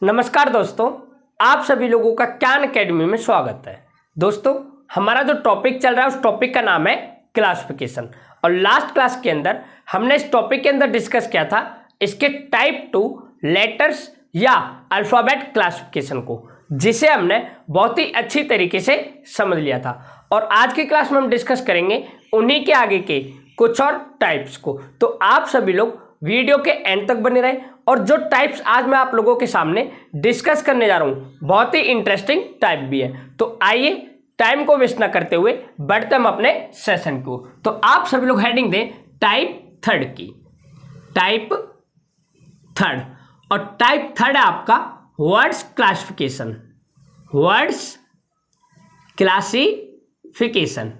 नमस्कार दोस्तों, आप सभी लोगों का ज्ञान एकेडमी में स्वागत है। दोस्तों, हमारा जो टॉपिक चल रहा है उस टॉपिक का नाम है क्लासिफिकेशन। और लास्ट क्लास के अंदर हमने इस टॉपिक के अंदर डिस्कस किया था इसके टाइप 2 लेटर्स या अल्फाबेट क्लासिफिकेशन को, जिसे हमने बहुत ही अच्छी तरीके से समझ लिया था। और आज की क्लास में हम डिस्कस करेंगे उन्हीं के आगे के कुछ और टाइप्स को। तो आप सभी लोग वीडियो के एंड तक बने रहे। और जो टाइप्स आज मैं आप लोगों के सामने डिस्कस करने जा रहा हूं बहुत ही इंटरेस्टिंग टाइप भी है। तो आइए टाइम को वेस्ट ना करते हुए बढ़ते हम अपने सेशन को। तो आप सभी लोग हेडिंग दें टाइप थर्ड की, टाइप थर्ड। और टाइप थर्ड है आपका words classification. Words classification,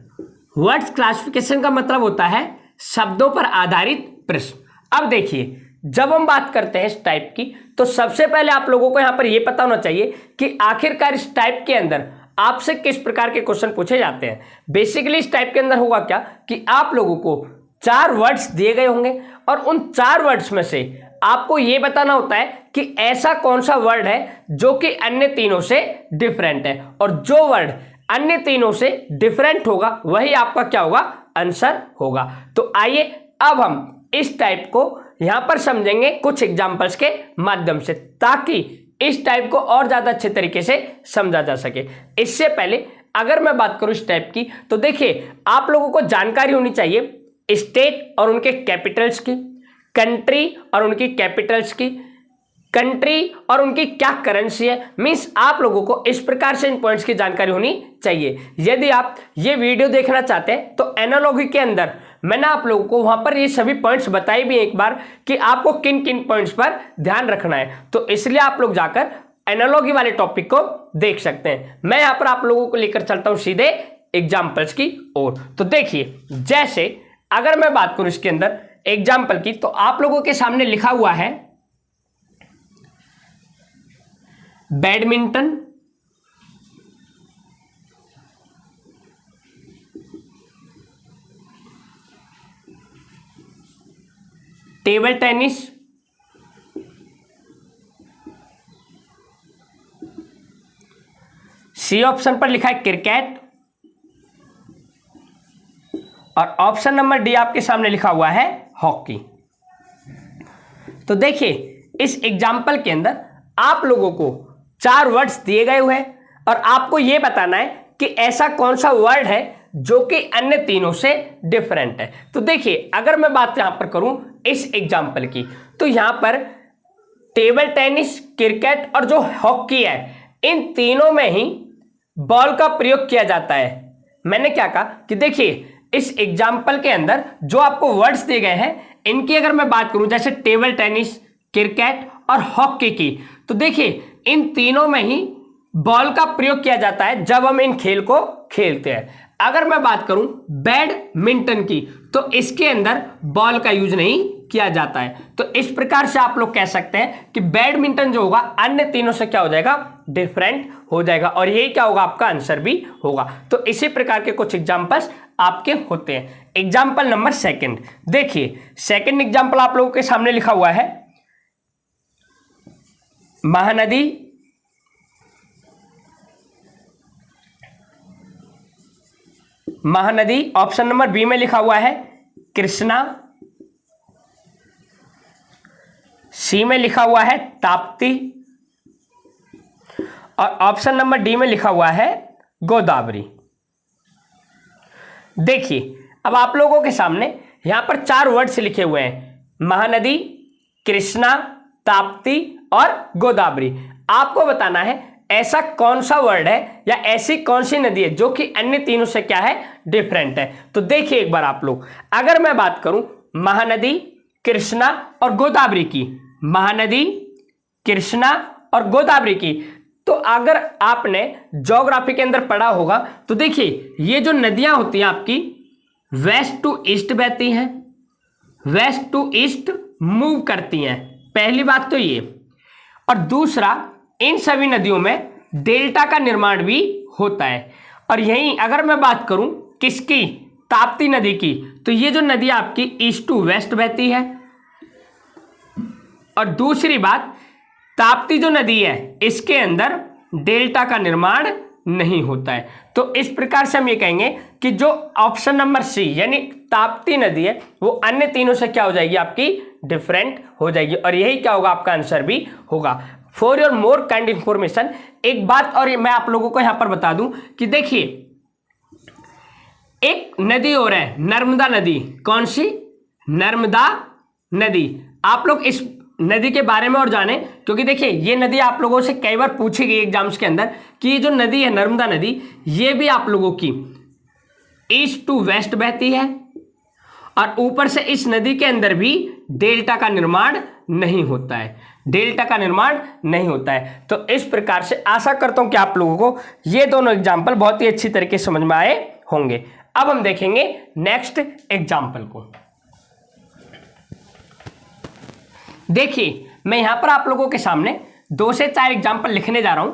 words classification का मतलब होता है शब्दों पर आधारित प्रश्न। अब देखिए, जब हम बात करते हैं इस टाइप की तो सबसे पहले आप लोगों को यहां पर यह पता होना चाहिए कि आखिरकार इस टाइप के अंदर आपसे किस प्रकार के क्वेश्चन पूछे जाते हैं। बेसिकली इस टाइप के अंदर होगा क्या कि आप लोगों को 4 वर्ड्स दिए गए होंगे और उन 4 वर्ड्स में से आपको यह बताना होता है कि ऐसा कौन सा वर्ड है जो कि अन्य तीनों से डिफरेंट है, और जो वर्ड अन्य तीनों से डिफरेंट होगा वही आपका क्या होगा, आंसर होगा। तो आइए अब हम इस टाइप को यहां पर समझेंगे कुछ एग्जांपल्स के माध्यम से, ताकि इस टाइप को और ज्यादा अच्छे तरीके से समझा जा सके। इससे पहले अगर मैं बात करूं इस टाइप की, तो देखिए आप लोगों को जानकारी होनी चाहिए स्टेट और उनके कैपिटल्स की, कंट्री और उनकी कैपिटल्स की, कंट्री और उनकी क्या करेंसी है। मींस आप लोगों को इस प्रकार से इन पॉइंट्स की जानकारी होनी चाहिए। यदि आप ये वीडियो देखना चाहते हैं तो एनालॉजी के अंदर मैंने आप लोगों को वहां पर ये सभी पॉइंट्स बताए भी एक बार कि आपको किन किन पॉइंट्स पर ध्यान रखना है। तो इसलिए आप लोग जाकर एनालॉजी वाले टॉपिक को देख सकते हैं। मैं यहां पर आप लोगों को लेकर चलता हूं सीधे एग्जाम्पल्स की ओर। तो देखिए, जैसे अगर मैं बात करूं इसके अंदर एग्जाम्पल की, तो आप लोगों के सामने लिखा हुआ है badminton, table tennis, C option पर लिखा है क्रिकेट, और ऑप्शन नंबर डी आपके सामने लिखा हुआ है हॉकी। तो देखिए, इस एग्जाम्पल के अंदर आप लोगों को 4 वर्ड्स दिए गए हुए हैं और आपको यह बताना है कि ऐसा कौन सा वर्ड है जो कि अन्य तीनों से डिफरेंट है। तो देखिए, अगर मैं बात यहां पर करूं इस एग्जाम्पल की, तो यहां पर टेबल टेनिस, क्रिकेट और जो हॉकी है, इन तीनों में ही बॉल का प्रयोग किया जाता है। मैंने क्या कहा कि देखिए, इस एग्जाम्पल के अंदर जो आपको वर्ड्स दिए गए हैं, इनकी अगर मैं बात करूं जैसे टेबल टेनिस, क्रिकेट और हॉकी की, तो देखिए इन तीनों में ही बॉल का प्रयोग किया जाता है जब हम इन खेल को खेलते हैं। अगर मैं बात करूं बैडमिंटन की, तो इसके अंदर बॉल का यूज नहीं किया जाता है। तो इस प्रकार से आप लोग कह सकते हैं कि बैडमिंटन जो होगा अन्य तीनों से क्या हो जाएगा, डिफरेंट हो जाएगा, और यही क्या होगा, आपका आंसर भी होगा। तो इसी प्रकार के कुछ एग्जांपल्स आपके होते हैं। एग्जांपल नंबर सेकंड, देखिए सेकंड एग्जांपल आप लोगों के सामने लिखा हुआ है Mahanadi, Mahanadi. Option number B में लिखा हुआ है कृष्णा, सी में लिखा हुआ है ताप्ती, और ऑप्शन नंबर डी में लिखा हुआ है गोदावरी। देखिए, अब आप लोगों के सामने यहां पर 4 वर्ड्स लिखे हुए हैं, महानदी, कृष्णा, ताप्ती और गोदावरी। आपको बताना है ऐसा कौन सा वर्ड है या ऐसी कौन सी नदी है जो कि अन्य तीनों से क्या है, डिफरेंट है। तो देखिए एक बार आप लोग, अगर मैं बात करूं महानदी, कृष्णा और गोदावरी की, महानदी, कृष्णा और गोदावरी की, तो अगर आपने ज्योग्राफी के अंदर पढ़ा होगा तो देखिए ये जो नदियां होती हैं आपकी वेस्ट टू ईस्ट बहती हैं, वेस्ट टू ईस्ट मूव करती हैं। पहली बात तो ये, और दूसरा इन सभी नदियों में डेल्टा का निर्माण भी होता है। और यहीं अगर मैं बात करूं किसकी, ताप्ती नदी की, तो ये जो नदी आपकी ईस्ट टू वेस्ट बहती है। और दूसरी बात, ताप्ती जो नदी है इसके अंदर डेल्टा का निर्माण नहीं होता है। तो इस प्रकार से हम ये कहेंगे कि जो ऑप्शन नंबर सी यानी ताप्ती नदी है वो अन्य तीनों से क्या हो जाएगी, आपकी डिफरेंट हो जाएगी, और यही क्या होगा, आपका आंसर भी होगा। For your more kind information, एक बात और मैं आप लोगों को यहां पर बता दूं कि देखिए एक नदी और है नर्मदा नदी। कौन सी? नर्मदा नदी। आप लोग इस नदी के बारे में और जाने, क्योंकि देखिए ये नदी आप लोगों से कई बार पूछी गई एग्जाम्स के अंदर कि ये जो नदी है नर्मदा नदी, ये भी आप लोगों की ईस्ट टू वेस्ट बहती है, और ऊपर से इस नदी के अंदर भी डेल्टा का निर्माण नहीं होता है, डेल्टा का निर्माण नहीं होता है। तो इस प्रकार से आशा करता हूं कि आप लोगों को ये दोनों एग्जाम्पल बहुत ही अच्छी तरीके से समझ में आए होंगे। अब हम देखेंगे नेक्स्ट एग्जाम्पल को। देखिए मैं यहां पर आप लोगों के सामने 2 से 4 एग्जाम्पल लिखने जा रहा हूं,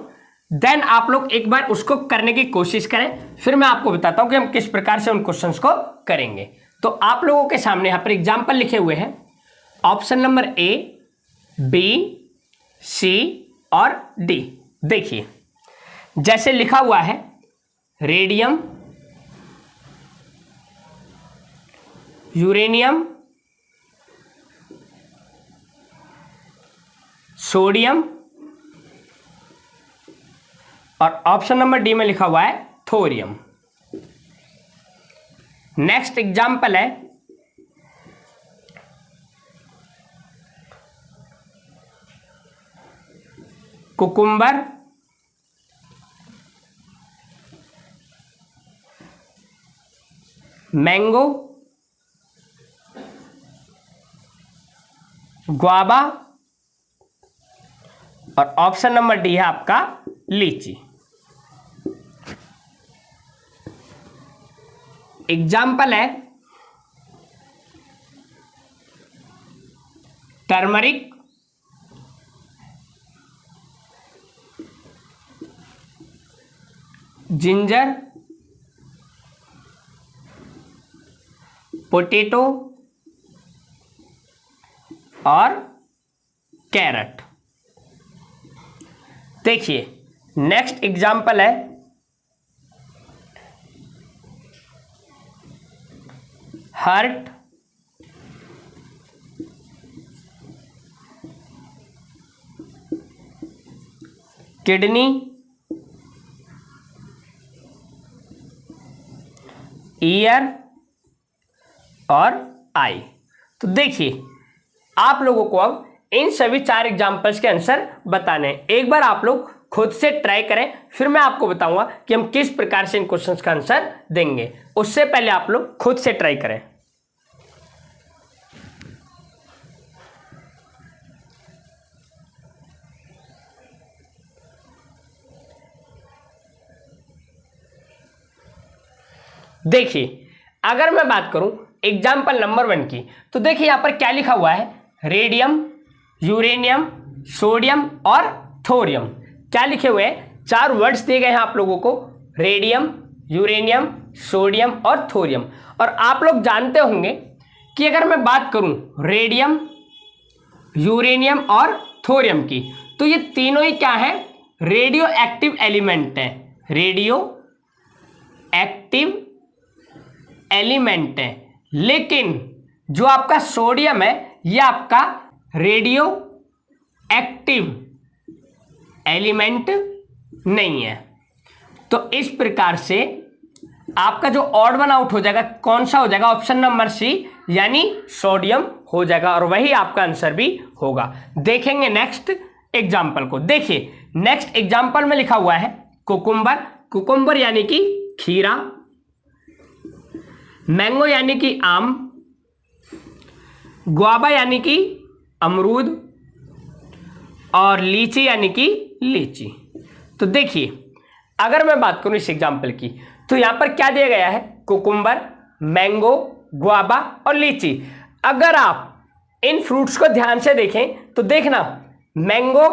देन आप लोग एक बार उसको करने की कोशिश करें, फिर मैं आपको बताता हूं कि हम किस प्रकार से उन क्वेश्चंस को करेंगे। तो आप लोगों के सामने यहां पर एग्जाम्पल लिखे हुए हैं, ऑप्शन नंबर ए, बी, सी और डी। देखिए जैसे लिखा हुआ है रेडियम, यूरेनियम, सोडियम, और ऑप्शन नंबर डी में लिखा हुआ है थोरियम। नेक्स्ट एग्जाम्पल है कुकुम्बर, मैंगो, ग्वाबा, और ऑप्शन नंबर डी है आपका लीची। एग्जाम्पल है टर्मरिक, जिंजर, पोटैटो और कैरेट। देखिए नेक्स्ट एग्जाम्पल है हार्ट, किडनी, ईयर और आई। तो देखिए आप लोगों को अब इन सभी 4 एग्जाम्पल्स के आंसर बताने हैं। एक बार आप लोग खुद से ट्राई करें, फिर मैं आपको बताऊंगा कि हम किस प्रकार से इन क्वेश्चंस का आंसर देंगे। उससे पहले आप लोग खुद से ट्राई करें। देखिए अगर मैं बात करूं एग्जाम्पल नंबर 1 की, तो देखिए यहां पर क्या लिखा हुआ है, रेडियम, यूरेनियम, सोडियम और थोरियम। क्या लिखे हुए हैं, 4 वर्ड्स दिए गए हैं आप लोगों को, रेडियम, यूरेनियम, सोडियम और थोरियम। और आप लोग जानते होंगे कि अगर मैं बात करूं रेडियम, यूरेनियम और थोरियम की, तो ये तीनों ही क्या है, रेडियो एक्टिव एलिमेंट है, रेडियो एक्टिव एलिमेंट है। लेकिन जो आपका सोडियम है यह आपका रेडियो एक्टिव एलिमेंट नहीं है। तो इस प्रकार से आपका जो ऑड वन आउट हो जाएगा, कौन सा हो जाएगा, ऑप्शन नंबर सी यानी सोडियम हो जाएगा, और वही आपका आंसर भी होगा। देखेंगे नेक्स्ट एग्जाम्पल को। देखिए नेक्स्ट एग्जाम्पल में लिखा हुआ है कुकुम्बर, कुकुम्बर यानी कि खीरा, मैंगो यानी कि आम, ग्वाबा यानी कि अमरूद, और लीची यानी कि लीची। तो देखिए अगर मैं बात करूं इस एग्जाम्पल की, तो यहां पर क्या दिया गया है, कुकुम्बर, मैंगो, ग्वाबा और लीची। अगर आप इन फ्रूट्स को ध्यान से देखें तो देखना मैंगो,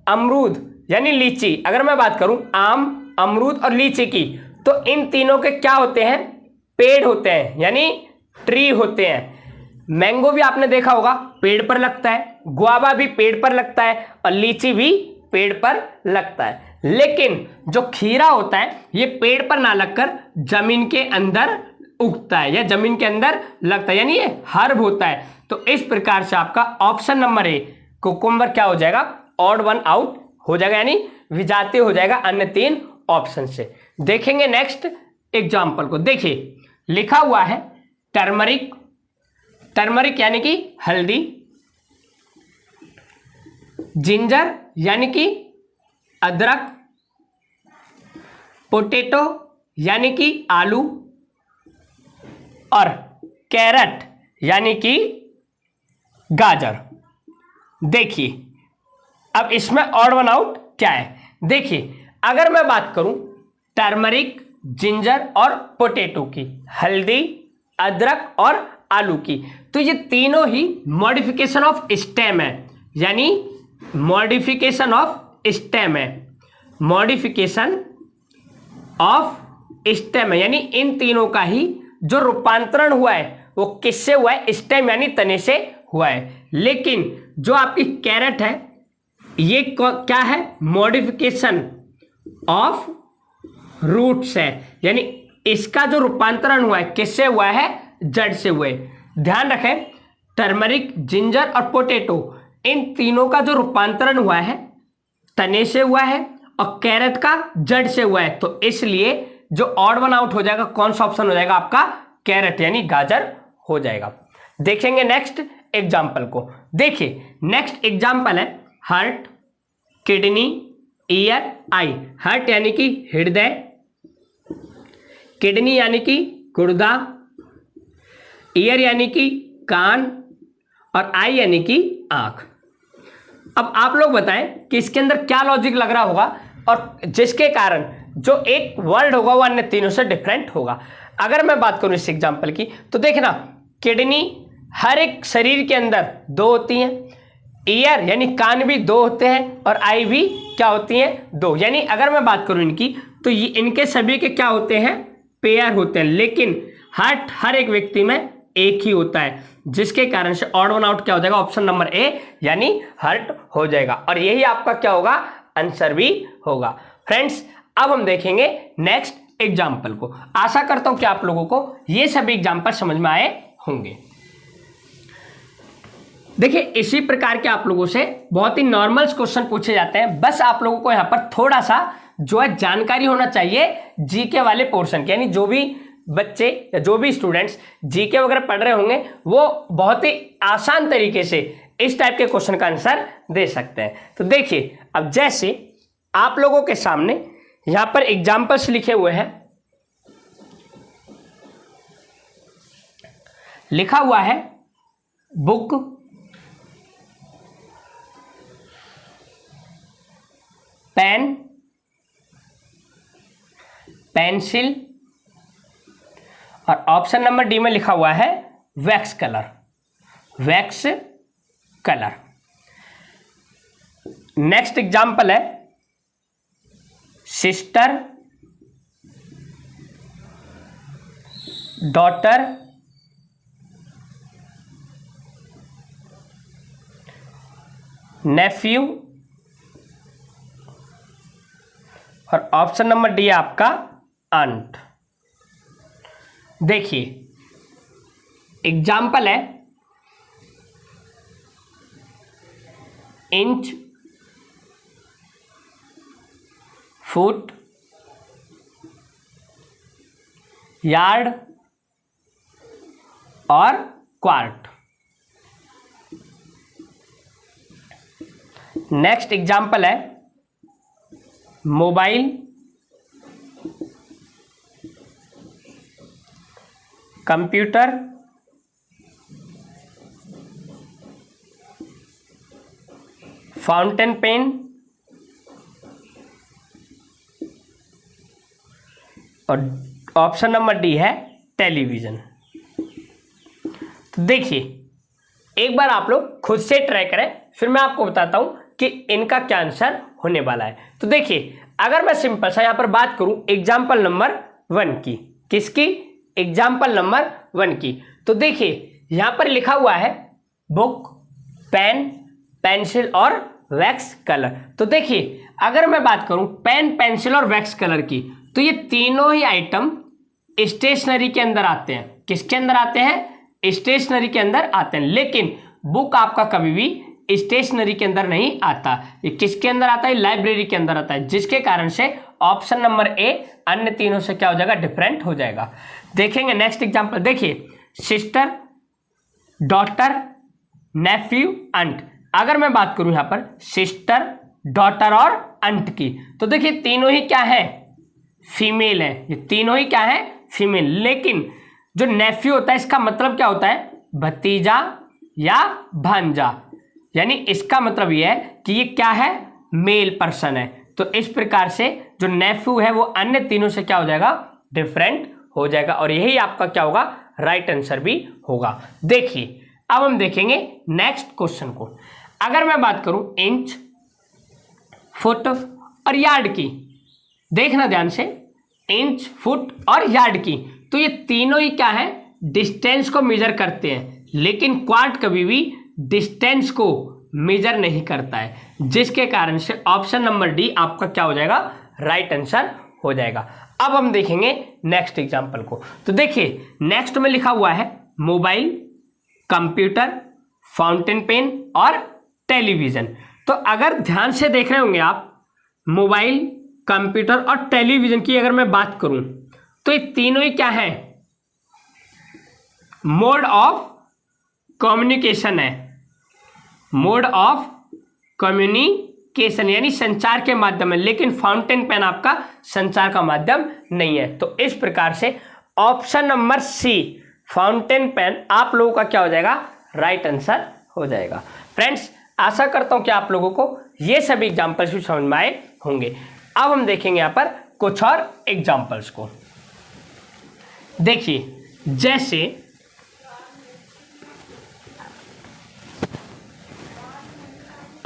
अमरूद यानी लीची, अगर मैं बात करूं आम, अमरूद और लीची की, तो इन तीनों के क्या होते हैं, पेड़ होते हैं यानी ट्री होते हैं। मैंगो भी आपने देखा होगा पेड़ पर लगता है, गुआवा भी पेड़ पर लगता है और लीची भी पेड़ पर लगता है। लेकिन जो खीरा होता है ये पेड़ पर ना लगकर जमीन के अंदर उगता है या जमीन के अंदर लगता है, यानी ये हर्ब होता है। तो इस प्रकार से आपका ऑप्शन नंबर ए कुकुम्बर क्या हो जाएगा, ऑड वन आउट हो जाएगा, यानी विजातीय हो जाएगा अन्य 3 ऑप्शन से। देखेंगे नेक्स्ट एग्जाम्पल को। देखिए लिखा हुआ है टर्मरिक, टर्मरिक यानी कि हल्दी, जिंजर यानी कि अदरक, पोटैटो यानी कि आलू और कैरेट यानी कि गाजर। देखिए अब इसमें ऑड वन आउट क्या है। देखिए अगर मैं बात करूं टर्मरिक, जिंजर और पोटैटो की, हल्दी, अदरक और आलू की, तो ये तीनों ही मॉडिफिकेशन ऑफ स्टेम है, यानी मॉडिफिकेशन ऑफ स्टेम है, मॉडिफिकेशन ऑफ स्टेम है, यानी इन तीनों का ही जो रूपांतरण हुआ है वो किससे हुआ है, स्टेम यानी तने से हुआ है। लेकिन जो आपकी कैरेट है ये क्या है, मॉडिफिकेशन ऑफ रूट्स है, यानी इसका जो रूपांतरण हुआ है किससे हुआ है, जड़ से हुआ है। ध्यान रखें टर्मरिक, जिंजर और पोटैटो इन तीनों का जो रूपांतरण हुआ है तने से हुआ है और कैरेट का जड़ से हुआ है। तो इसलिए जो ऑड वन आउट हो जाएगा कौन सा ऑप्शन हो जाएगा आपका, कैरेट यानी गाजर हो जाएगा। देखेंगे नेक्स्ट एग्जाम्पल को। देखिए नेक्स्ट एग्जाम्पल है हार्ट, किडनी, ईयर, आई। हार्ट यानी कि हृदय, किडनी यानी कि गुर्दा, ईयर यानी कि कान और आई यानी कि आंख। अब आप लोग बताएं कि इसके अंदर क्या लॉजिक लग रहा होगा और जिसके कारण जो एक वर्ड होगा वो अन्य तीनों से डिफरेंट होगा। अगर मैं बात करूं इस एग्जाम्पल की तो देखना किडनी हर एक शरीर के अंदर 2 होती हैं, ईयर यानी कान भी 2 होते हैं और आई भी क्या होती हैं, 2। यानी अगर मैं बात करूं इनकी तो ये इनके सभी के क्या होते हैं, पेयर होते हैं। लेकिन हार्ट हर एक व्यक्ति में एक ही होता है, जिसके कारण से ऑड वन आउट क्या हो जाएगा, ऑप्शन नंबर ए यानी हार्ट हो जाएगा। और यही आपका क्या होगा, आंसर भी होगा। फ्रेंड्स अब हम देखेंगे नेक्स्ट एग्जाम्पल को। आशा करता हूं कि आप लोगों को ये सभी एग्जाम्पल समझ में आए होंगे। देखिए इसी प्रकार के आप लोगों से बहुत ही नॉर्मल क्वेश्चन पूछे जाते हैं। बस आप लोगों को यहाँ पर थोड़ा सा जो है जानकारी होना चाहिए जीके वाले पोर्शन की, यानी जो भी बच्चे या जो भी स्टूडेंट्स जीके वगैरह पढ़ रहे होंगे वो बहुत ही आसान तरीके से इस टाइप के क्वेश्चन का आंसर दे सकते हैं। तो देखिए अब जैसे आप लोगों के सामने यहां पर एग्जाम्पल्स लिखे हुए हैं, लिखा हुआ है बुक, पेन, पेंसिल और ऑप्शन नंबर डी में लिखा हुआ है wax colour, wax colour. Next example है सिस्टर, डॉटर, नेफ्यू और ऑप्शन नंबर डी है आपका आंट। देखिए एग्जाम्पल है इंच, फुट, यार्ड और क्वार्ट। नेक्स्ट एग्जाम्पल है मोबाइल, कंप्यूटर, फाउंटेन पेन और ऑप्शन नंबर डी है टेलीविजन। तो देखिए एक बार आप लोग खुद से ट्राई करें, फिर मैं आपको बताता हूं कि इनका क्या आंसर होने वाला है। तो देखिए अगर मैं सिंपल सा यहां पर बात करूं एग्जाम्पल नंबर 1 की, किसकी, एग्जाम्पल नंबर 1 की, तो देखिए यहां पर लिखा हुआ है बुक, पेन, पेंसिल और वैक्स कलर। तो देखिए अगर मैं बात करूं पेन, पेंसिल और वैक्स कलर की, तो ये तीनों ही आइटम स्टेशनरी के अंदर आते हैं। किसके अंदर आते हैं? स्टेशनरी के अंदर आते हैं। लेकिन बुक आपका कभी भी स्टेशनरी के अंदर नहीं आता। ये किसके अंदर आता है? लाइब्रेरी के अंदर आता है, जिसके कारण से ऑप्शन नंबर ए अन्य तीनों से क्या हो जाएगा? डिफरेंट हो जाएगा। देखेंगे नेक्स्ट एग्जांपल। देखिए सिस्टर, डॉटर, नेफ्यू, अंट। अगर मैं बात करूं यहां पर सिस्टर, डॉटर और अंट की, तो देखिए तीनों ही क्या है? फीमेल है। ये तीनों ही क्या है? फीमेल। लेकिन जो नेफ्यू होता है इसका मतलब क्या होता है? भतीजा या भांजा। यानी इसका मतलब ये है कि ये क्या है? मेल पर्सन है। तो इस प्रकार से जो नेफ्यू है वो अन्य तीनों से क्या हो जाएगा? डिफरेंट हो जाएगा। और यही आपका क्या होगा? राइट आंसर भी होगा। देखिए अब हम देखेंगे नेक्स्ट क्वेश्चन को। अगर मैं बात करूं इंच, फुट और यार्ड की, देखना ध्यान से, इंच, फुट और यार्ड की, तो ये तीनों ही क्या है? डिस्टेंस को मेजर करते हैं। लेकिन क्वार्ट कभी भी डिस्टेंस को मेजर नहीं करता है, जिसके कारण से ऑप्शन नंबर डी आपका क्या हो जाएगा? राइट आंसर हो जाएगा। अब हम देखेंगे नेक्स्ट एग्जांपल को। तो देखिए नेक्स्ट में लिखा हुआ है मोबाइल, कंप्यूटर, फाउंटेन पेन और टेलीविजन। तो अगर ध्यान से देख रहे होंगे आप, मोबाइल, कंप्यूटर और टेलीविजन की अगर मैं बात करूं, तो ये तीनों ही क्या है? मोड ऑफ कम्युनिकेशन है। मोड ऑफ कम्युनिकेशन यानी संचार के माध्यम है। लेकिन फाउंटेन पेन आपका संचार का माध्यम नहीं है। तो इस प्रकार से option number C fountain pen आप लोगों का क्या हो जाएगा? राइट आंसर हो जाएगा। फ्रेंड्स आशा करता हूं कि आप लोगों को ये सभी एग्जांपल्स भी समझ में आए होंगे। अब हम देखेंगे यहां पर कुछ और एग्जांपल्स को। देखिए जैसे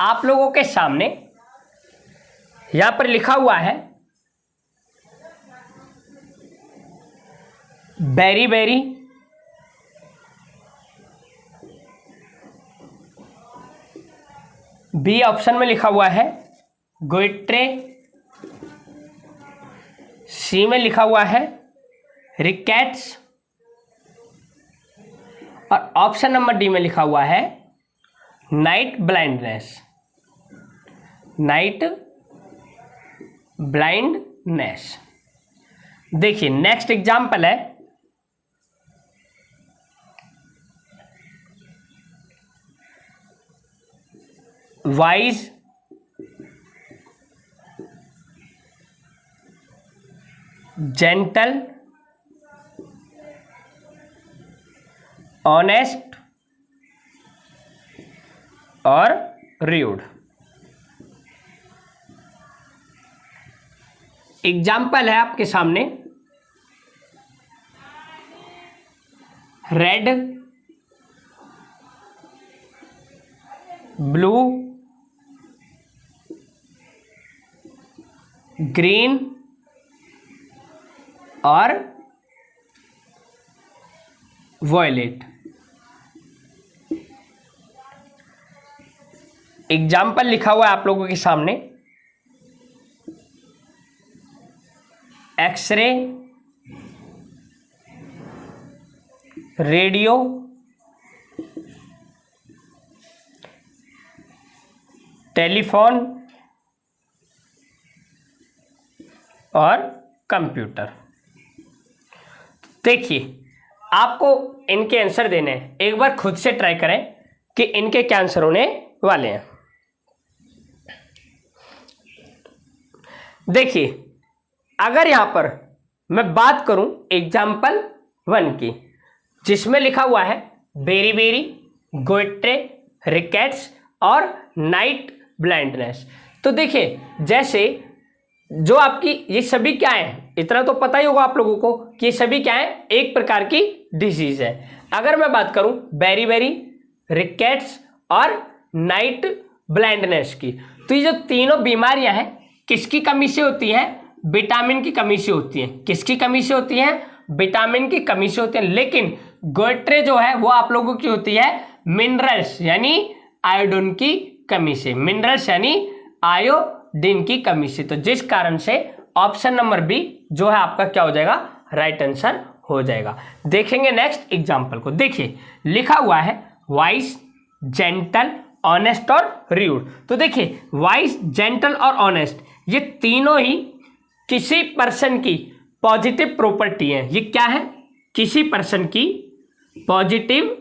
आप लोगों के सामने यहां पर लिखा हुआ है बेरी बेरी, बी ऑप्शन में लिखा हुआ है गोइट्रे, सी में लिखा हुआ है रिकेट्स और ऑप्शन नंबर डी में लिखा हुआ है नाइट ब्लाइंडनेस। Night blindness. देखिए नेक्स्ट एग्जांपल है वाइज, जेंटल, ऑनेस्ट और रूड। एग्जाम्पल है आपके सामने रेड, ब्लू, ग्रीन और वॉयलेट। एग्जाम्पल लिखा हुआ है आप लोगों के सामने एक्सरे, रेडियो, टेलीफोन और कंप्यूटर। देखिए आपको इनके आंसर देने हैं, एक बार खुद से ट्राई करें कि इनके क्या आंसर होने वाले हैं। देखिए अगर यहां पर मैं बात करूं एग्जाम्पल 1 की, जिसमें लिखा हुआ है बेरी बेरी, गोइट्रे, रिकेट्स और नाइट ब्लाइंडनेस, तो देखिए जैसे जो आपकी ये सभी क्या है, इतना तो पता ही होगा आप लोगों को कि ये सभी क्या है, एक प्रकार की डिजीज है। अगर मैं बात करूं बेरी बेरी, रिकेट्स और नाइट ब्लाइंडनेस की, तो ये जो तीनों बीमारियां हैं किसकी कमी से होती हैं? विटामिन की कमी से होती हैं। किसकी कमी से होती हैं? विटामिन की कमी से होती हैं। लेकिन गोइट्रे जो है वो आप लोगों की होती है मिनरल्स यानी आयोडीन की कमी से, मिनरल्स यानी आयोडीन की कमी से। तो जिस कारण से ऑप्शन नंबर बी जो है आपका क्या हो जाएगा, राइट आंसर हो जाएगा। देखेंगे नेक्स्ट एग्जांपल को। देखिए लिखा हुआ है वाइस, जेंटल, ऑनेस्ट और र्यूड। तो देखिए वाइस, जेंटल और ऑनेस्ट ये तीनों ही किसी पर्सन की पॉजिटिव प्रॉपर्टी है। ये क्या है, किसी पर्सन की पॉजिटिव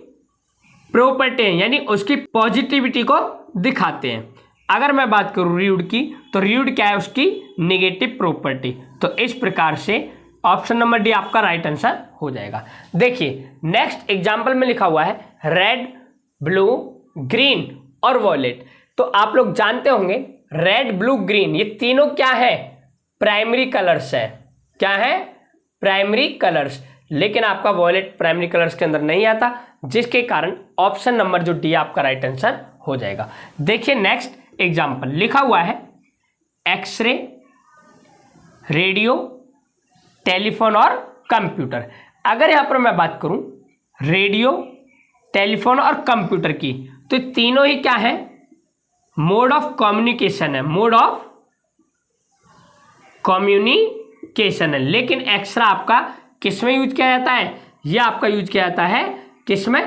प्रॉपर्टी है, यानी उसकी पॉजिटिविटी को दिखाते हैं। अगर मैं बात करूं र्यूड की, तो र्यूड क्या है, उसकी नेगेटिव प्रॉपर्टी। तो इस प्रकार से ऑप्शन नंबर डी आपका राइट आंसर हो जाएगा। देखिए नेक्स्ट एग्जांपल में लिखा हुआ है रेड, ब्लू, ग्रीन और वॉयलेट। तो आप लोग जानते होंगे रेड, ब्लू, ग्रीन ये तीनों क्या है, प्राइमरी कलर्स है। क्या है, प्राइमरी कलर्स। लेकिन आपका वॉयलेट प्राइमरी कलर्स के अंदर नहीं आता, जिसके कारण ऑप्शन नंबर जो डी आपका राइट आंसर हो जाएगा। देखिए नेक्स्ट एग्जांपल लिखा हुआ है एक्सरे, रेडियो, टेलीफोन और कंप्यूटर। अगर यहां पर मैं बात करूं रेडियो, टेलीफोन और कंप्यूटर की, तो तीनों ही क्या है, मोड ऑफ कम्युनिकेशन है, मोड ऑफ कम्युनिकेशन है। लेकिन एक्सरा आपका किसमें यूज किया जाता है, यह आपका यूज किया जाता है किसमें,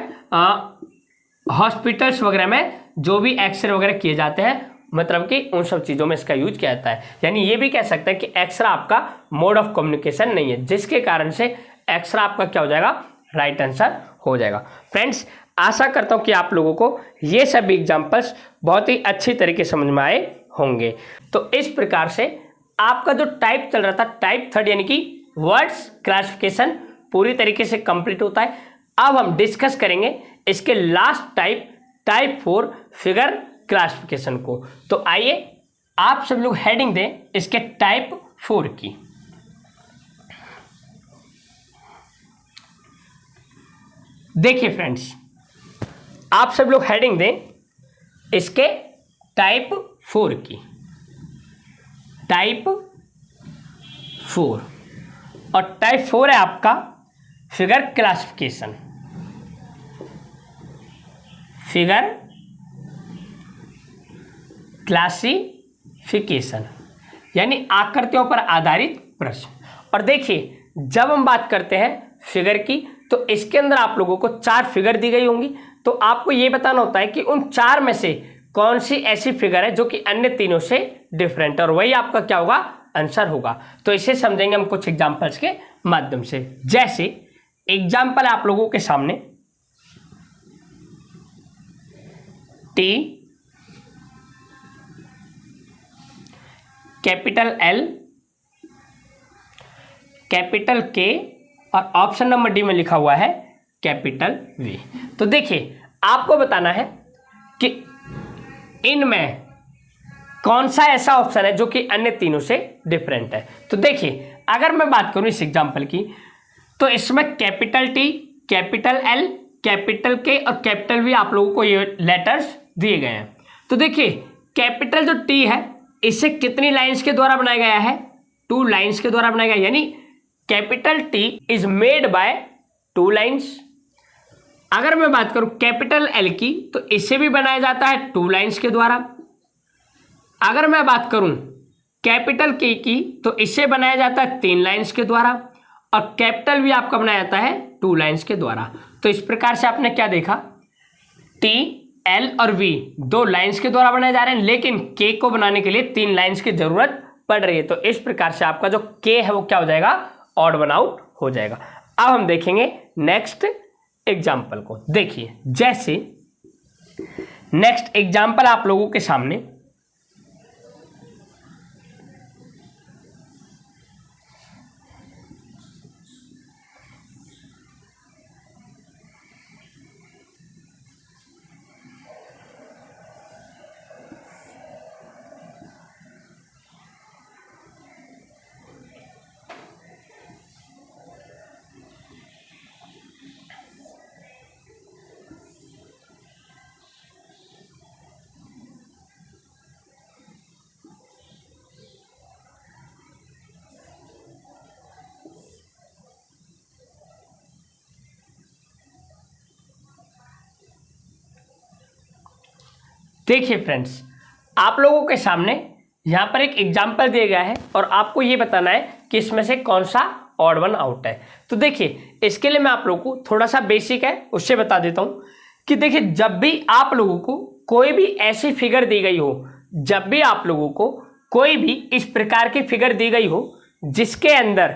हॉस्पिटल्स वगैरह में जो भी एक्सरे वगैरह किए जाते हैं, मतलब कि उन सब चीज़ों में इसका यूज किया जाता है। यानी ये भी कह सकते हैं कि एक्सरा आपका मोड ऑफ कम्युनिकेशन नहीं है, जिसके कारण से एक्सरा आपका क्या हो जाएगा, राइट आंसर हो जाएगा। फ्रेंड्स आशा करता हूँ कि आप लोगों को ये सभी एग्जाम्पल्स बहुत ही अच्छी तरीके समझ में आए होंगे। तो इस प्रकार से आपका जो टाइप चल रहा था, टाइप थर्ड यानी कि वर्ड्स क्लासिफिकेशन पूरी तरीके से कंप्लीट होता है। अब हम डिस्कस करेंगे इसके last type, type 4 figure classification को। तो आइए आप सब लोग हेडिंग दें इसके टाइप 4 की। देखिए फ्रेंड्स आप सब लोग हेडिंग दें इसके टाइप 4 की, टाइप 4। और टाइप 4 है आपका फिगर क्लासिफिकेशन, फिगर क्लासिफिकेशन यानी आकृतियों पर आधारित प्रश्न। और देखिए जब हम बात करते हैं फिगर की, तो इसके अंदर आप लोगों को 4 फिगर दी गई होंगी। तो आपको यह बताना होता है कि उन 4 में से कौन सी ऐसी फिगर है जो कि अन्य तीनों से डिफरेंट है, और वही आपका क्या होगा, आंसर होगा। तो इसे समझेंगे हम कुछ एग्जांपल्स के माध्यम से। जैसे एग्जांपल आप लोगों के सामने टी, कैपिटल एल, कैपिटल के और ऑप्शन नंबर डी में लिखा हुआ है कैपिटल वी। तो देखिए आपको बताना है कि इनमें कौन सा ऐसा ऑप्शन है जो कि अन्य तीनों से डिफरेंट है। तो देखिए अगर मैं बात करूं इस एग्जांपल की, तो इसमें capital T, capital L, capital के और कैपिटल वी आप लोगों को ये लेटर्स दिए गए हैं। तो देखिए कैपिटल जो टी है इसे कितनी लाइंस के द्वारा बनाया गया है, 2 लाइंस के द्वारा बनाया गया, यानी capital T is made by 2 lines. अगर मैं बात करूं कैपिटल एल की, तो इसे भी बनाया जाता है 2 लाइंस के द्वारा। अगर मैं बात करूं कैपिटल के की, तो इसे बनाया जाता है 3 लाइंस के द्वारा, और कैपिटल वी आपका बनाया जाता है 2 लाइंस के द्वारा। तो इस प्रकार से आपने क्या देखा, टी, एल और वी 2 लाइंस के द्वारा बनाए जा रहे हैं, लेकिन के को बनाने के लिए 3 लाइंस की जरूरत पड़ रही है। तो इस प्रकार से आपका जो के है वो क्या हो जाएगा, ऑड वन आउट हो जाएगा। अब हम देखेंगे नेक्स्ट एग्जाम्पल को। देखिए जैसे नेक्स्ट एग्जाम्पल आप लोगों के सामने देखिए फ्रेंड्स, आप लोगों के सामने यहाँ पर एक एग्जाम्पल दिया गया है और आपको ये बताना है कि इसमें से कौन सा ऑड वन आउट है। तो देखिए, इसके लिए मैं आप लोगों को थोड़ा सा बेसिक है उससे बता देता हूँ कि देखिए, जब भी आप लोगों को कोई भी ऐसी फिगर दी गई हो, जब भी आप लोगों को कोई भी इस प्रकार की फिगर दी गई हो जिसके अंदर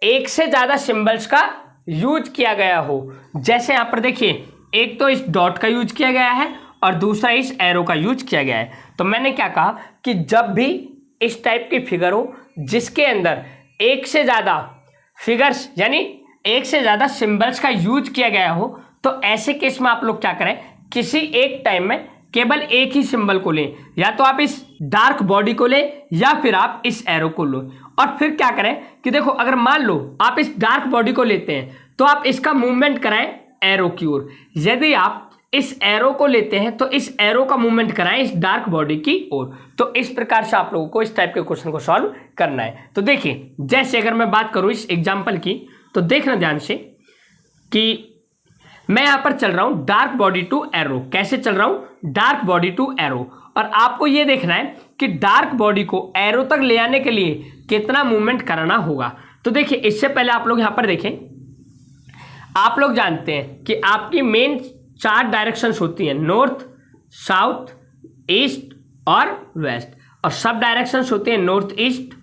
एक से ज्यादा सिंबल्स का यूज किया गया हो, जैसे यहाँ पर देखिए, एक तो इस डॉट का यूज किया गया है और दूसरा इस एरो का यूज किया गया है। तो मैंने क्या कहा कि जब भी इस टाइप की फिगर हो जिसके अंदर एक से ज्यादा फिगर्स यानी एक से ज्यादा सिंबल्स का यूज किया गया हो, तो ऐसे केस में आप लोग क्या करें, किसी एक टाइम में केवल एक ही सिंबल को लें, या तो आप इस डार्क बॉडी को लें या फिर आप इस एरो को लो। और फिर क्या करें कि देखो, अगर मान लो आप इस डार्क बॉडी को लेते हैं तो आप इसका मूवमेंट कराएं एरो की ओर। यदि आप इस एरो को लेते हैं तो इस एरो का मूवमेंट कराएं इस डार्क बॉडी की ओर। तो इस प्रकार से आप लोगों को इस टाइप के क्वेश्चन को सॉल्व करना है। तो देखिए, जैसे अगर मैं बात करूं इस एग्जांपल की, तो देखना ध्यान से कि मैं यहां पर चल रहा हूं डार्क बॉडी टू एरो। कैसे चल रहा हूं? Dark body to arrow. और आपको यह देखना है कि डार्क बॉडी को एरो तक ले आने के लिए कितना मूवमेंट कराना होगा। तो देखिए, इससे पहले आप लोग यहां पर देखें, आप लोग जानते हैं कि आपकी मेन 4 डायरेक्शंस होती हैं, नॉर्थ, साउथ, ईस्ट और वेस्ट। और सब डायरेक्शंस होती हैं north east,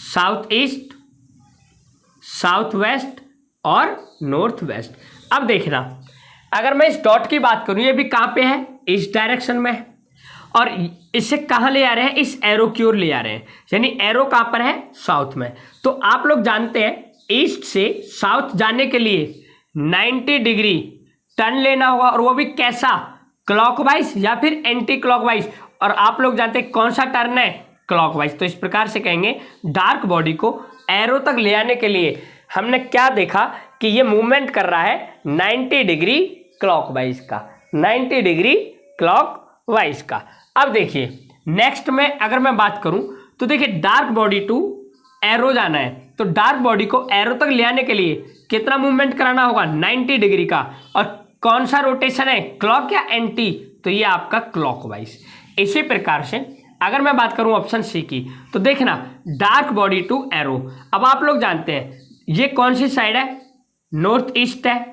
south east, south west और नॉर्थ वेस्ट। अब देखना, अगर मैं इस डॉट की बात करूं, ये भी कहां पे है? इस डायरेक्शन में है। और इसे कहां ले आ रहे हैं? इस एरो की ओर ले आ रहे हैं, यानी एरो कहां पर है? साउथ में। तो आप लोग जानते हैं ईस्ट से साउथ जाने के लिए 90 डिग्री टर्न लेना होगा, और वो भी कैसा? क्लॉकवाइज या फिर एंटी क्लॉकवाइज। और आप लोग जानते हैं कौन सा टर्न है? क्लॉकवाइज। तो इस प्रकार से कहेंगे डार्क बॉडी को एरो तक ले आने के लिए हमने क्या देखा कि ये मूवमेंट कर रहा है 90 डिग्री क्लॉकवाइज का, 90 डिग्री क्लॉकवाइज का। अब देखिए, नेक्स्ट में अगर मैं बात करूं तो देखिए, डार्क बॉडी टू एरो जाना है, तो डार्क बॉडी को एरो तक ले आने के लिए कितना मूवमेंट कराना होगा? 90 डिग्री का। और कौन सा रोटेशन है? क्लॉक या एंटी? तो ये आपका क्लॉकवाइज। इसी प्रकार से अगर मैं बात करूं ऑप्शन सी की, तो देखना, डार्क बॉडी टू एरो। अब आप लोग जानते हैं ये कौन सी साइड है? नॉर्थ ईस्ट है।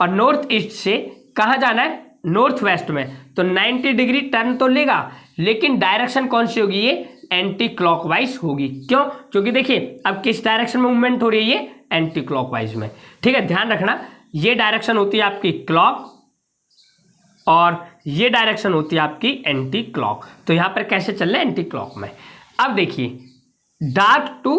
और नॉर्थ ईस्ट से कहां जाना है? नॉर्थ वेस्ट में। तो 90 डिग्री टर्न तो लेगा, लेकिन डायरेक्शन कौन सी होगी? ये एंटी क्लॉकवाइज होगी। क्यों? क्योंकि देखिए, अब किस डायरेक्शन में मूवमेंट हो रही है? ये एंटी क्लॉकवाइज में। ठीक है, ध्यान रखना, ये डायरेक्शन होती है आपकी क्लॉक और ये डायरेक्शन होती है आपकी एंटी क्लॉक। तो यहां पर कैसे चल रहे हैं? एंटी क्लॉक में। अब देखिए, डार्क टू